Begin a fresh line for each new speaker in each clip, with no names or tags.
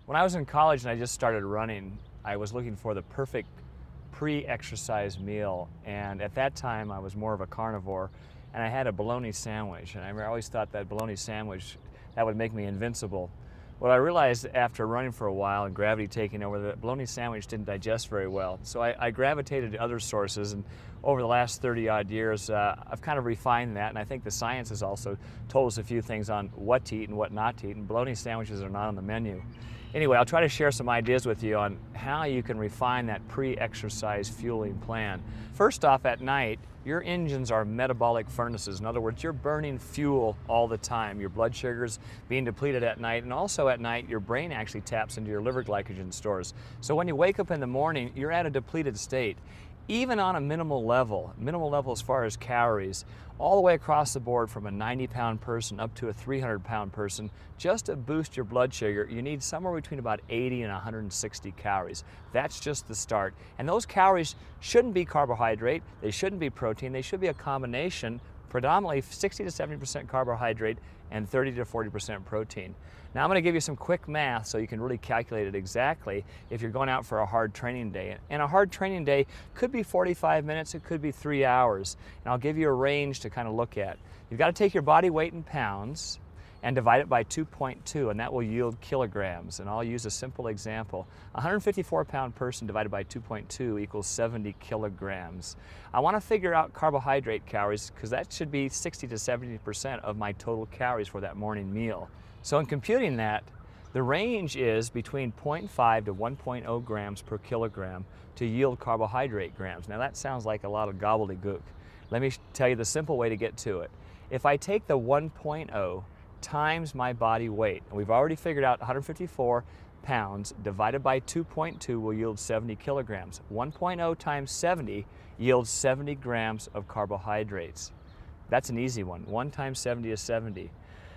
When I was in college and I just started running, I was looking for the perfect pre-exercise meal, and at that time I was more of a carnivore, and I had a bologna sandwich, and I always thought that bologna sandwich, that would make me invincible. What I realized after running for a while and gravity taking over, the bologna sandwich didn't digest very well. So I gravitated to other sources, and over the last 30-odd years, I've kind of refined that, and I think the science has also told us a few things on what to eat and what not to eat, and bologna sandwiches are not on the menu. Anyway, I'll try to share some ideas with you on how you can refine that pre-exercise fueling plan. First off, at night, your engines are metabolic furnaces. In other words, you're burning fuel all the time. Your blood sugar's being depleted at night, and also at night, your brain actually taps into your liver glycogen stores. So when you wake up in the morning, you're at a depleted state. Even on a minimal level as far as calories, all the way across the board from a 90-pound person up to a 300-pound person, just to boost your blood sugar, you need somewhere between about 80 and 160 calories. That's just the start. And those calories shouldn't be carbohydrate, they shouldn't be protein, they should be a combination, predominantly 60 to 70% carbohydrate and 30 to 40% protein. Now I'm going to give you some quick math so you can really calculate it exactly if you're going out for a hard training day. And a hard training day could be 45 minutes, it could be 3 hours. And I'll give you a range to kind of look at. You've got to take your body weight in pounds and divide it by 2.2, and that will yield kilograms. And I'll use a simple example. A 154-pound person divided by 2.2 equals 70 kilograms. I want to figure out carbohydrate calories because that should be 60 to 70% of my total calories for that morning meal. So in computing that, the range is between 0.5 to 1.0 grams per kilogram to yield carbohydrate grams. Now that sounds like a lot of gobbledygook. Let me tell you the simple way to get to it. If I take the 1.0 times my body weight, and we've already figured out 154 pounds divided by 2.2 will yield 70 kilograms. 1.0 times 70 yields 70 grams of carbohydrates. That's an easy one. 1 times 70 is 70.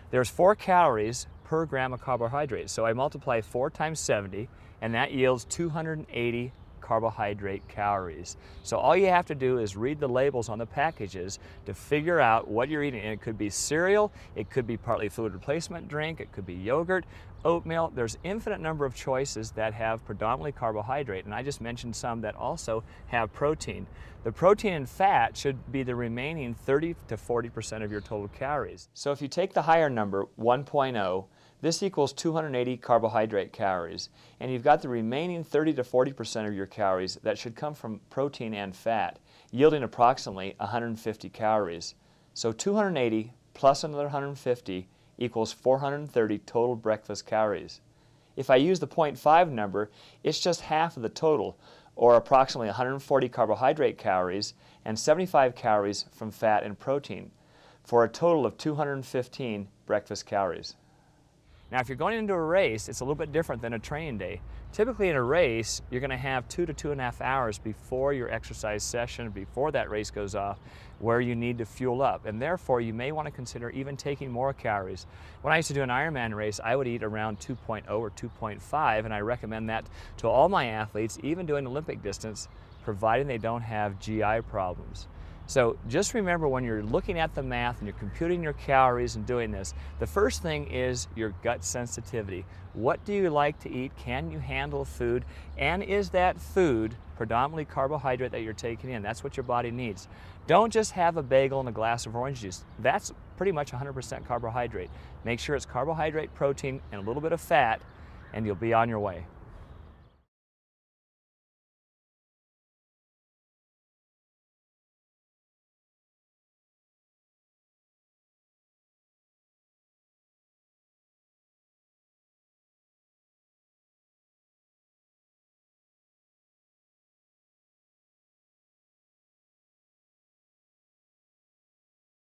There's 4 calories per gram of carbohydrates, so I multiply 4 times 70, and that yields 280 carbohydrate calories. So all you have to do is read the labels on the packages to figure out what you're eating. And it could be cereal, it could be partly fluid replacement drink, it could be yogurt, oatmeal. There's infinite number of choices that have predominantly carbohydrate, and I just mentioned some that also have protein. The protein and fat should be the remaining 30 to 40% of your total calories. So if you take the higher number, 1.0, this equals 280 carbohydrate calories, and you've got the remaining 30 to 40% of your calories that should come from protein and fat, yielding approximately 150 calories. So 280 plus another 150 equals 430 total breakfast calories. If I use the 0.5 number, it's just half of the total, or approximately 140 carbohydrate calories and 75 calories from fat and protein, for a total of 215 breakfast calories. Now if you're going into a race, it's a little bit different than a training day. Typically in a race, you're going to have 2 to 2.5 hours before your exercise session, before that race goes off, where you need to fuel up. And therefore, you may want to consider even taking more calories. When I used to do an Ironman race, I would eat around 2.0 or 2.5, and I recommend that to all my athletes, even doing Olympic distance, providing they don't have GI problems. So just remember, when you're looking at the math and you're computing your calories and doing this, the first thing is your gut sensitivity. What do you like to eat? Can you handle food? And is that food predominantly carbohydrate that you're taking in? That's what your body needs. Don't just have a bagel and a glass of orange juice. That's pretty much 100% carbohydrate. Make sure it's carbohydrate, protein, and a little bit of fat, and you'll be on your way.